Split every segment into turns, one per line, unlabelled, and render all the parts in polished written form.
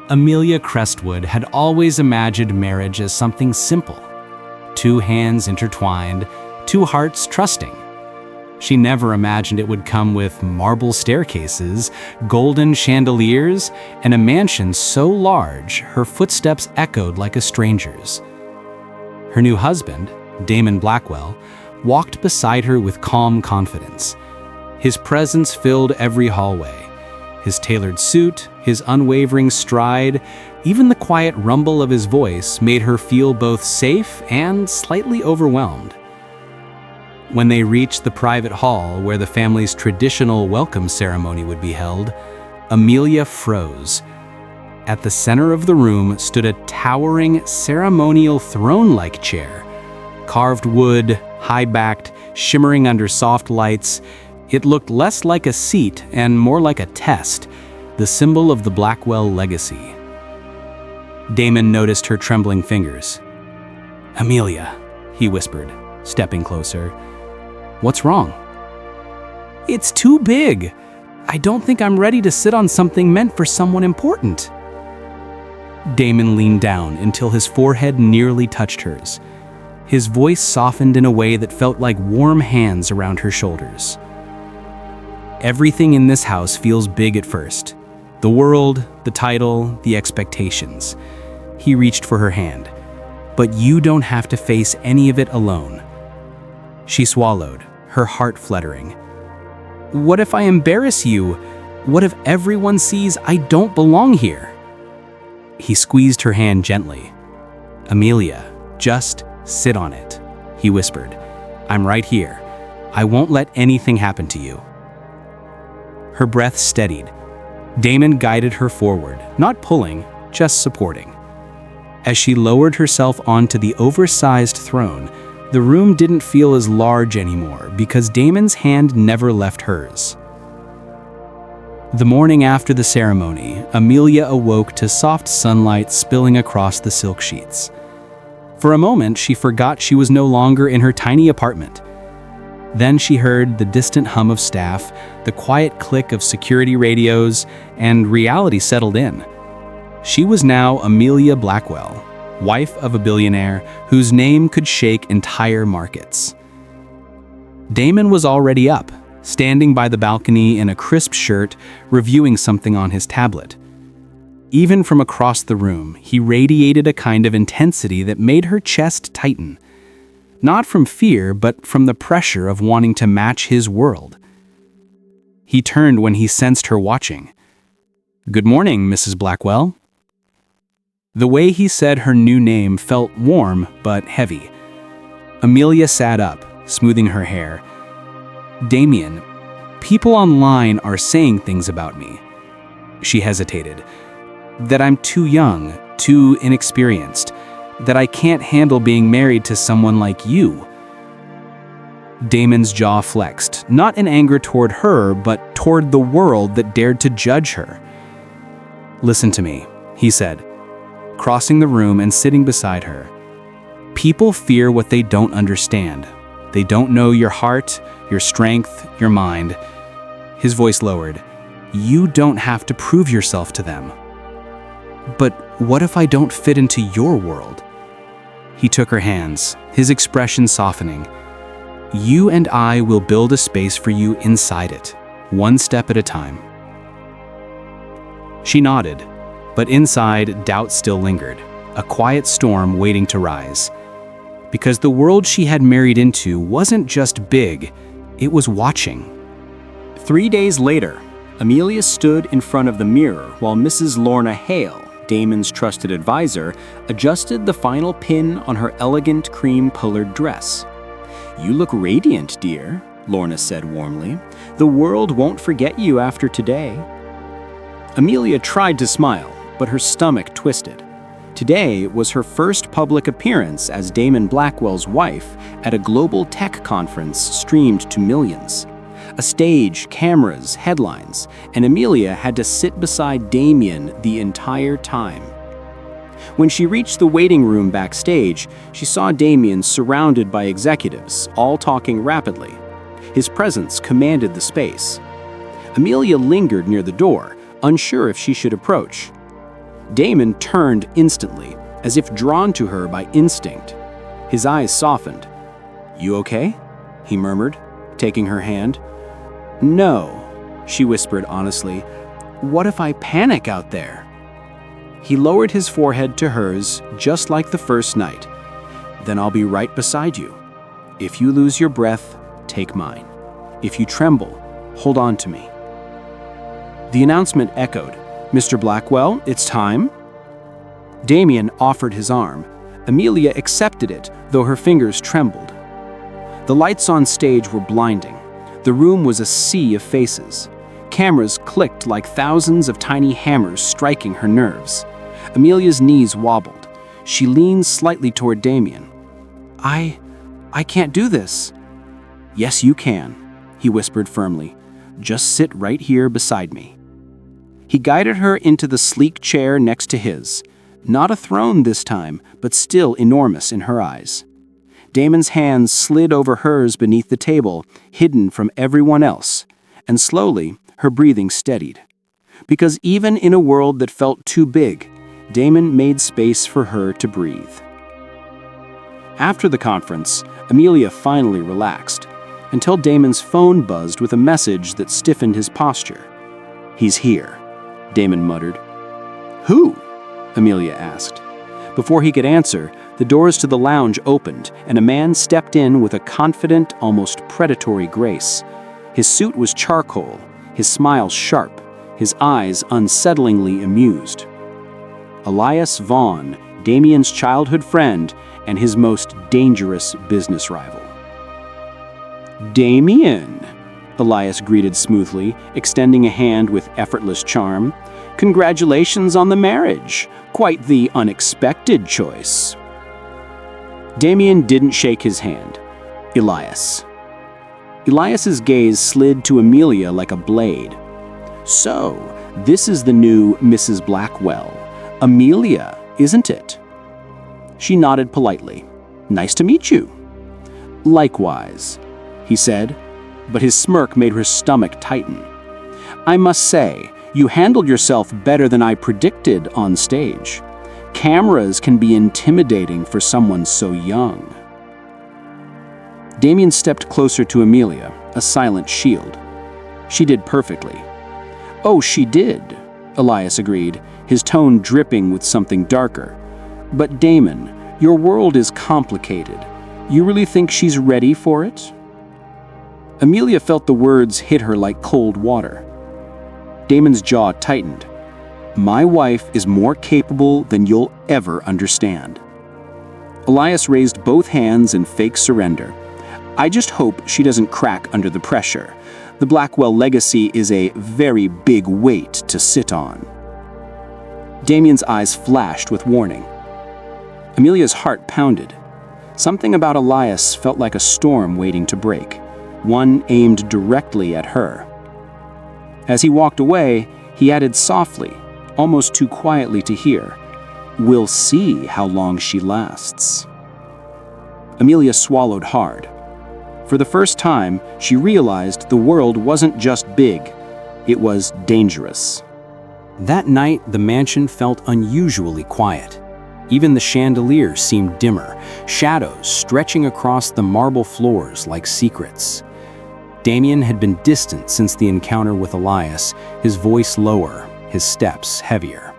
Amelia Crestwood had always imagined marriage as something simple. Two hands intertwined, two hearts trusting. She never imagined it would come with marble staircases, golden chandeliers, and a mansion so large her footsteps echoed like a stranger's. Her new husband, Damen Blackwell, walked beside her with calm confidence. His presence filled every hallway. His tailored suit, his unwavering stride, even the quiet rumble of his voice made her feel both safe and slightly overwhelmed. When they reached the private hall where the family's traditional welcome ceremony would be held, Amelia froze. At the center of the room stood a towering, ceremonial throne-like chair. Carved wood, high-backed, shimmering under soft lights, it looked less like a seat and more like a test, the symbol of the Blackwell legacy. Damon noticed her trembling fingers. "Amelia," he whispered, stepping closer. "What's wrong?" "It's too big. I don't think I'm ready to sit on something meant for someone important." Damon leaned down until his forehead nearly touched hers. His voice softened in a way that felt like warm hands around her shoulders. "Everything in this house feels big at first. The world, the title, the expectations." He reached for her hand. "But you don't have to face any of it alone." She swallowed, her heart fluttering. "What if I embarrass you? What if everyone sees I don't belong here?" He squeezed her hand gently. "Amelia, just sit on it," he whispered. "I'm right here. I won't let anything happen to you." Her breath steadied. Damon guided her forward, not pulling, just supporting. As she lowered herself onto the oversized throne, the room didn't feel as large anymore because Damon's hand never left hers. The morning after the ceremony, Amelia awoke to soft sunlight spilling across the silk sheets. For a moment, she forgot she was no longer in her tiny apartment. Then she heard the distant hum of staff, the quiet click of security radios, and reality settled in. She was now Amelia Blackwell, wife of a billionaire whose name could shake entire markets. Damon was already up, standing by the balcony in a crisp shirt, reviewing something on his tablet. Even from across the room, he radiated a kind of intensity that made her chest tighten. Not from fear, but from the pressure of wanting to match his world. He turned when he sensed her watching. "Good morning, Mrs. Blackwell." The way he said her new name felt warm but heavy. Amelia sat up, smoothing her hair. "Damien, people online are saying things about me." She hesitated. "That I'm too young, too inexperienced, that I can't handle being married to someone like you." Damon's jaw flexed, not in anger toward her, but toward the world that dared to judge her. "Listen to me," he said, crossing the room and sitting beside her. "People fear what they don't understand. They don't know your heart, your strength, your mind." His voice lowered. "You don't have to prove yourself to them." "But what if I don't fit into your world?" He took her hands, his expression softening. "You and I will build a space for you inside it, one step at a time." She nodded, but inside, doubt still lingered, a quiet storm waiting to rise. Because the world she had married into wasn't just big, it was watching.
3 days later, Amelia stood in front of the mirror while Mrs. Lorna Hale, Damon's trusted advisor, adjusted the final pin on her elegant cream-colored dress. "You look radiant, dear," Lorna said warmly. "The world won't forget you after today." Amelia tried to smile, but her stomach twisted. Today was her first public appearance as Damen Blackwell's wife at a global tech conference streamed to millions. A stage, cameras, headlines, and Amelia had to sit beside Damien the entire time. When she reached the waiting room backstage, she saw Damien surrounded by executives, all talking rapidly. His presence commanded the space. Amelia lingered near the door, unsure if she should approach. Damon turned instantly, as if drawn to her by instinct. His eyes softened. "You okay?" he murmured, taking her hand. "No," she whispered honestly. "What if I panic out there?" He lowered his forehead to hers, just like the first night. "Then I'll be right beside you. If you lose your breath, take mine. If you tremble, hold on to me." The announcement echoed. "Mr. Blackwell, it's time." Damien offered his arm. Amelia accepted it, though her fingers trembled. The lights on stage were blinding. The room was a sea of faces. Cameras clicked like thousands of tiny hammers striking her nerves. Amelia's knees wobbled. She leaned slightly toward Damien. I can't do this." "Yes, you can," he whispered firmly. "Just sit right here beside me." He guided her into the sleek chair next to his. Not a throne this time, but still enormous in her eyes. Damon's hands slid over hers beneath the table, hidden from everyone else, and slowly her breathing steadied. Because even in a world that felt too big, Damon made space for her to breathe. After the conference, Amelia finally relaxed, until Damon's phone buzzed with a message that stiffened his posture. "He's here," Damon muttered. "Who?" Amelia asked. Before he could answer, the doors to the lounge opened, and a man stepped in with a confident, almost predatory grace. His suit was charcoal, his smile sharp, his eyes unsettlingly amused. Elias Vaughn, Damien's childhood friend and his most dangerous business rival. "Damien," Elias greeted smoothly, extending a hand with effortless charm. "Congratulations on the marriage. Quite the unexpected choice." Damien didn't shake his hand. "Elias." Elias's gaze slid to Amelia like a blade. "So, this is the new Mrs. Blackwell. Amelia, isn't it?" She nodded politely. "Nice to meet you." "Likewise," he said, but his smirk made her stomach tighten. "I must say, you handled yourself better than I predicted on stage. Cameras can be intimidating for someone so young." Damien stepped closer to Amelia, a silent shield. "She did perfectly." "Oh, she did," Elias agreed, his tone dripping with something darker. "But Damon, your world is complicated. You really think she's ready for it?" Amelia felt the words hit her like cold water. Damon's jaw tightened. "My wife is more capable than you'll ever understand." Elias raised both hands in fake surrender. "I just hope she doesn't crack under the pressure. The Blackwell legacy is a very big weight to sit on." Damien's eyes flashed with warning. Amelia's heart pounded. Something about Elias felt like a storm waiting to break, one aimed directly at her. As he walked away, he added softly, almost too quietly to hear, "We'll see how long she lasts." Amelia swallowed hard. For the first time, she realized the world wasn't just big, it was dangerous. That night, the mansion felt unusually quiet. Even the chandeliers seemed dimmer, shadows stretching across the marble floors like secrets. Damien had been distant since the encounter with Elias, his voice lower, his steps heavier.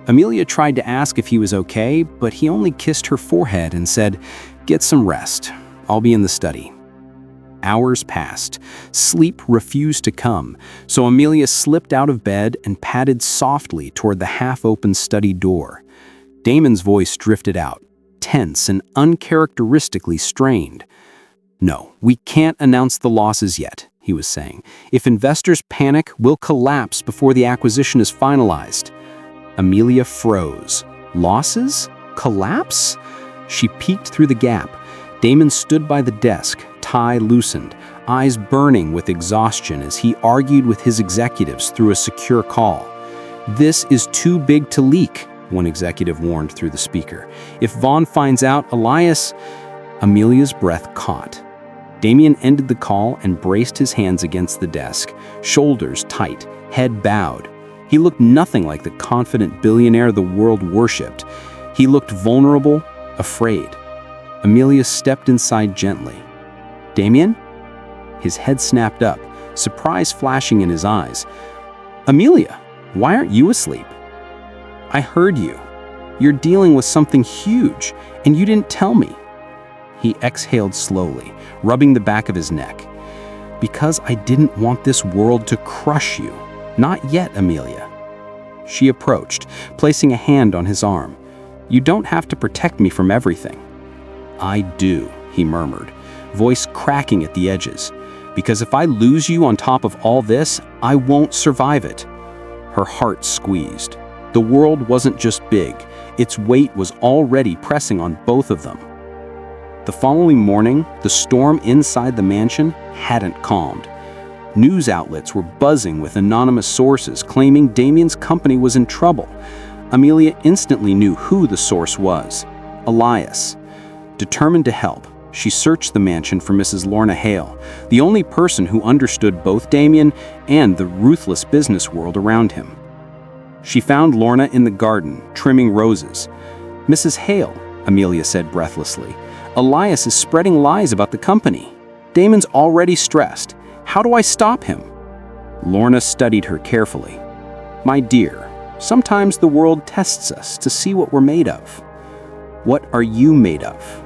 Amelia tried to ask if he was okay, but he only kissed her forehead and said, "Get some rest. I'll be in the study." Hours passed. Sleep refused to come, so Amelia slipped out of bed and padded softly toward the half-open study door. Damon's voice drifted out, tense and uncharacteristically strained. "No, we can't announce the losses yet," he was saying. "If investors panic, we'll collapse before the acquisition is finalized." Amelia froze. Losses? Collapse? She peeked through the gap. Damon stood by the desk, tie loosened, eyes burning with exhaustion as he argued with his executives through a secure call. "This is too big to leak," one executive warned through the speaker. "If Vaughn finds out, Elias—" Amelia's breath caught. Damien ended the call and braced his hands against the desk, shoulders tight, head bowed. He looked nothing like the confident billionaire the world worshipped. He looked vulnerable, afraid. Amelia stepped inside gently. "Damien?" His head snapped up, surprise flashing in his eyes. "Amelia, why aren't you asleep?" "I heard you. You're dealing with something huge, and you didn't tell me." He exhaled slowly, rubbing the back of his neck. "Because I didn't want this world to crush you. Not yet, Amelia." She approached, placing a hand on his arm. "You don't have to protect me from everything." "I do," he murmured, voice cracking at the edges. "Because if I lose you on top of all this, I won't survive it." Her heart squeezed. The world wasn't just big, its weight was already pressing on both of them. The following morning, the storm inside the mansion hadn't calmed. News outlets were buzzing with anonymous sources claiming Damien's company was in trouble. Amelia instantly knew who the source was: Elias. Determined to help, she searched the mansion for Mrs. Lorna Hale, the only person who understood both Damien and the ruthless business world around him. She found Lorna in the garden, trimming roses. "Mrs. Hale," Amelia said breathlessly, "Elias is spreading lies about the company. Damon's already stressed. How do I stop him?" Lorna studied her carefully. "My dear, sometimes the world tests us to see what we're made of." "What are you made of?"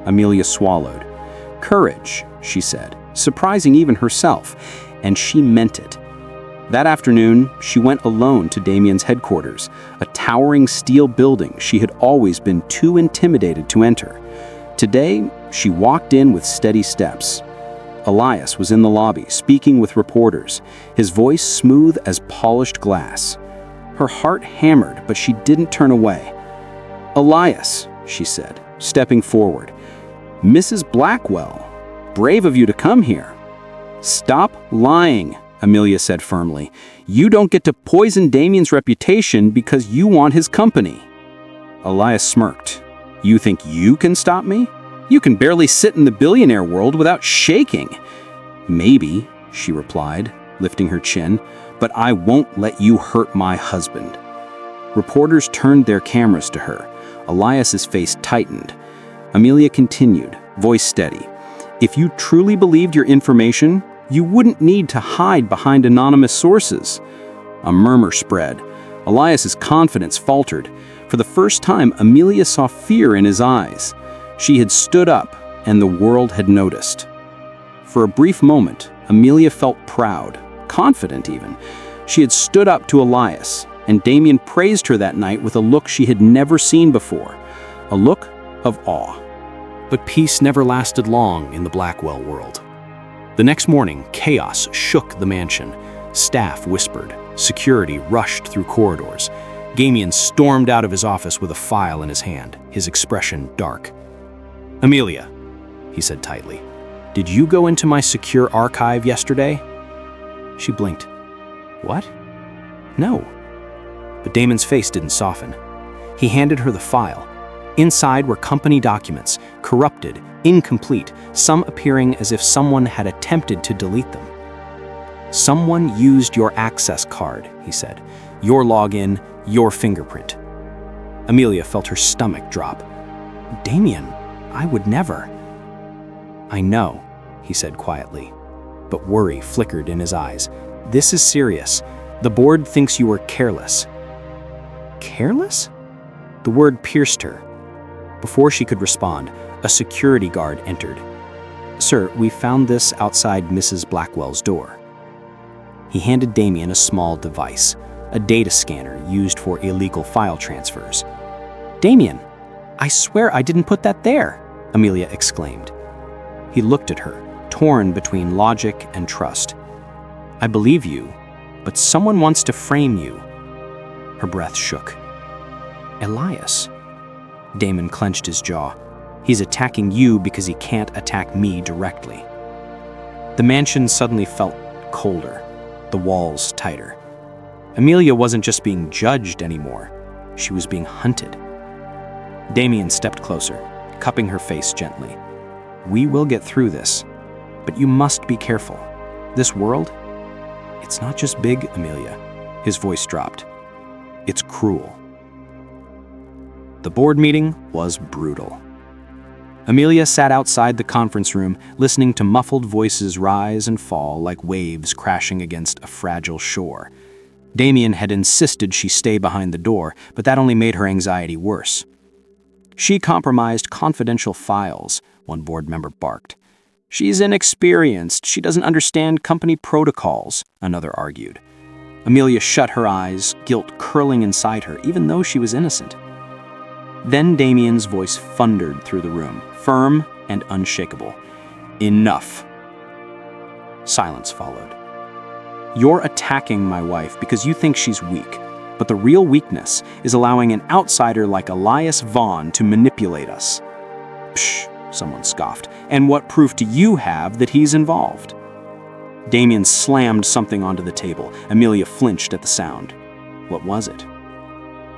Amelia swallowed. "Courage," she said, surprising even herself, and she meant it. That afternoon, she went alone to Damien's headquarters, a towering steel building she had always been too intimidated to enter. Today, she walked in with steady steps. Elias was in the lobby, speaking with reporters, his voice smooth as polished glass. Her heart hammered, but she didn't turn away. "Elias," she said, stepping forward. "Mrs. Blackwell, brave of you to come here." "Stop lying," Amelia said firmly. "You don't get to poison Damien's reputation because you want his company." Elias smirked. "You think you can stop me? You can barely sit in the billionaire world without shaking." "Maybe," she replied, lifting her chin, "but I won't let you hurt my husband." Reporters turned their cameras to her. Elias's face tightened. Amelia continued, voice steady. "If you truly believed your information, you wouldn't need to hide behind anonymous sources." A murmur spread. Elias's confidence faltered. For the first time, Amelia saw fear in his eyes. She had stood up, and the world had noticed. For a brief moment, Amelia felt proud, confident even. She had stood up to Elias, and Damien praised her that night with a look she had never seen before, a look of awe. But peace never lasted long in the Blackwell world. The next morning, chaos shook the mansion. Staff whispered. Security rushed through corridors. Damien stormed out of his office with a file in his hand, his expression dark. "Amelia," he said tightly, "did you go into my secure archive yesterday?" She blinked. "What?" "No." But Damon's face didn't soften. He handed her the file. Inside were company documents, corrupted, incomplete, some appearing as if someone had attempted to delete them. "Someone used your access card," he said. "Your login, your fingerprint." Amelia felt her stomach drop. "Damien, I would never." "I know," he said quietly, but worry flickered in his eyes. "This is serious. The board thinks you were careless." "Careless?" The word pierced her. Before she could respond, a security guard entered. "Sir, we found this outside Mrs. Blackwell's door." He handed Damien a small device, a data scanner used for illegal file transfers. "Damien, I swear I didn't put that there," Amelia exclaimed. He looked at her, torn between logic and trust. "I believe you, but someone wants to frame you." Her breath shook. "Elias." Damon clenched his jaw. "He's attacking you because he can't attack me directly." The mansion suddenly felt colder, the walls tighter. Amelia wasn't just being judged anymore. She was being hunted. Damien stepped closer, cupping her face gently. "We will get through this, but you must be careful. This world, it's not just big, Amelia. His voice dropped. It's cruel. The board meeting was brutal. Amelia sat outside the conference room, listening to muffled voices rise and fall like waves crashing against a fragile shore. Damien had insisted she stay behind the door, but that only made her anxiety worse. She compromised confidential files, one board member barked. She's inexperienced. She doesn't understand company protocols, another argued. Amelia shut her eyes, guilt curling inside her, even though she was innocent. Then Damien's voice thundered through the room, firm and unshakable. Enough. Silence followed. You're attacking my wife because you think she's weak, but the real weakness is allowing an outsider like Elias Vaughn to manipulate us. Psh, someone scoffed. And what proof do you have that he's involved? Damien slammed something onto the table. Amelia flinched at the sound. What was it?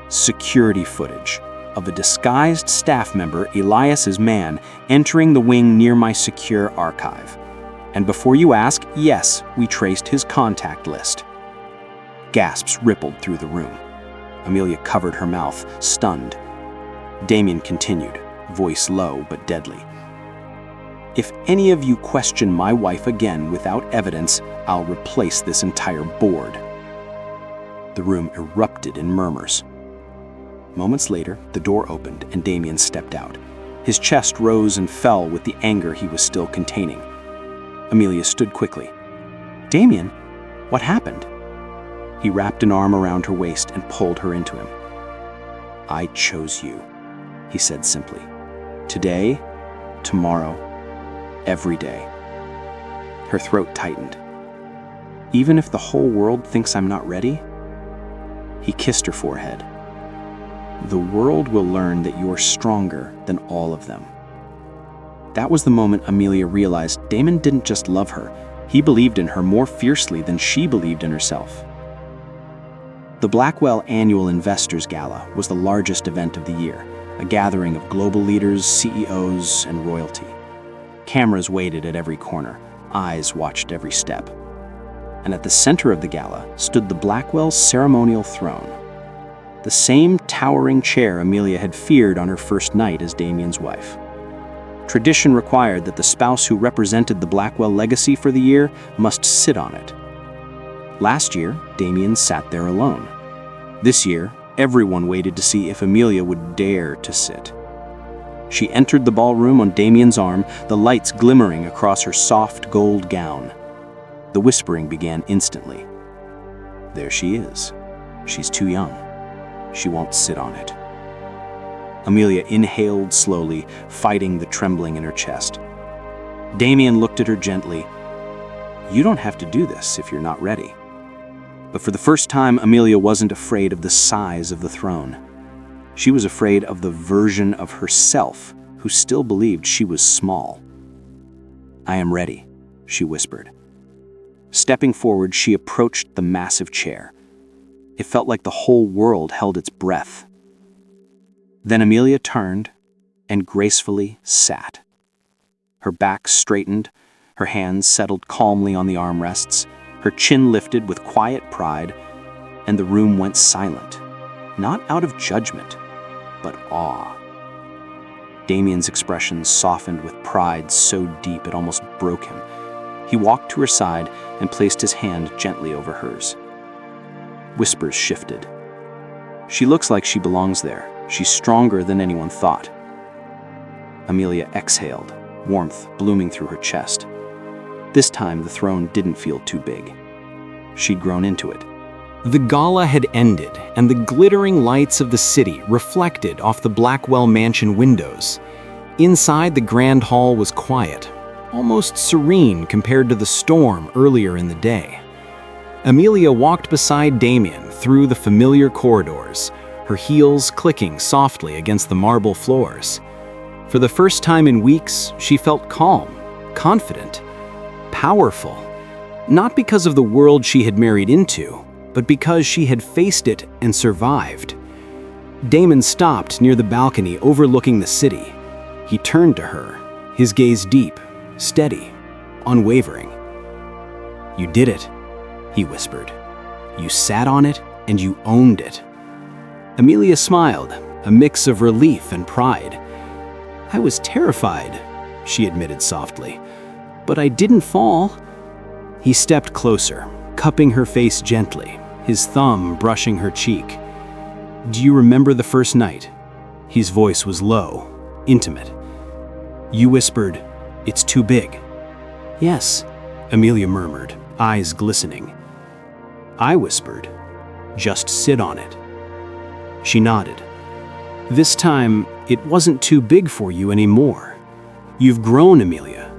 Security footage of a disguised staff member, Elias's man, entering the wing near my secure archive. And before you ask, yes, we traced his contact list. Gasps rippled through the room. Amelia covered her mouth, stunned. Damien continued, voice low but deadly. If any of you question my wife again without evidence, I'll replace this entire board. The room erupted in murmurs. Moments later, the door opened and Damien stepped out. His chest rose and fell with the anger he was still containing. Amelia stood quickly. Damien, what happened? He wrapped an arm around her waist and pulled her into him. I chose you, he said simply. Today, tomorrow, every day. Her throat tightened. Even if the whole world thinks I'm not ready? He kissed her forehead. The world will learn that you're stronger than all of them. That was the moment Amelia realized Damon didn't just love her, he believed in her more fiercely than she believed in herself. The Blackwell Annual Investors Gala was the largest event of the year, a gathering of global leaders, CEOs, and royalty. Cameras waited at every corner, eyes watched every step. And at the center of the gala stood the Blackwells' ceremonial throne, the same towering chair Amelia had feared on her first night as Damien's wife. Tradition required that the spouse who represented the Blackwell legacy for the year must sit on it. Last year, Damien sat there alone. This year, everyone waited to see if Amelia would dare to sit. She entered the ballroom on Damien's arm, the lights glimmering across her soft gold gown. The whispering began instantly. There she is. She's too young. She won't sit on it. Amelia inhaled slowly, fighting the trembling in her chest. Damien looked at her gently. You don't have to do this if you're not ready. But for the first time, Amelia wasn't afraid of the size of the throne. She was afraid of the version of herself who still believed she was small. I am ready, she whispered. Stepping forward, she approached the massive chair. It felt like the whole world held its breath. Then Amelia turned and gracefully sat. Her back straightened, her hands settled calmly on the armrests, her chin lifted with quiet pride, and the room went silent, not out of judgment, but awe. Damien's expression softened with pride so deep it almost broke him. He walked to her side and placed his hand gently over hers. Whispers shifted. She looks like she belongs there. She's stronger than anyone thought. Amelia exhaled, warmth blooming through her chest. This time the throne didn't feel too big. She'd grown into it.
The gala had ended, and the glittering lights of the city reflected off the Blackwell mansion windows. Inside, the grand hall was quiet, almost serene compared to the storm earlier in the day. Amelia walked beside Damien through the familiar corridors, her heels clicking softly against the marble floors. For the first time in weeks, she felt calm, confident, powerful, not because of the world she had married into, but because she had faced it and survived. Damon stopped near the balcony overlooking the city. He turned to her, his gaze deep, steady, unwavering. You did it, he whispered.
You sat on it and you owned it." Amelia smiled, a mix of relief and pride. "I was terrified," she admitted softly, "but I didn't fall." He stepped closer, cupping her face gently, his thumb brushing her cheek. "Do you remember the first night?" His voice was low, intimate. "You whispered, 'It's too big.'" "Yes," Amelia murmured, eyes glistening. "I whispered, 'Just sit on it.'" She nodded. "This time, it wasn't too big for you anymore. You've grown, Amelia.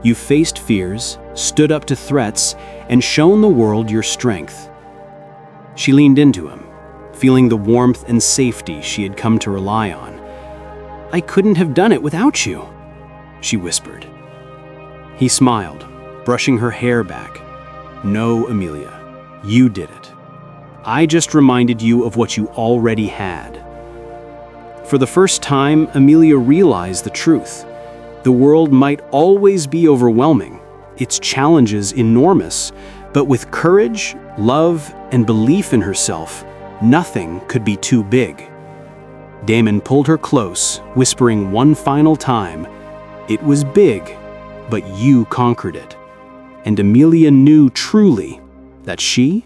You've faced fears, stood up to threats, and shown the world your strength." She leaned into him, feeling the warmth and safety she had come to rely on. "I couldn't have done it without you," she whispered. He smiled, brushing her hair back. "No, Amelia, you did it. I just reminded you of what you already had." For the first time, Amelia realized the truth. The world might always be overwhelming, its challenges enormous, but with courage, love, and belief in herself, nothing could be too big. Damon pulled her close, whispering one final time, "It was big, but you conquered it." And Amelia knew truly that she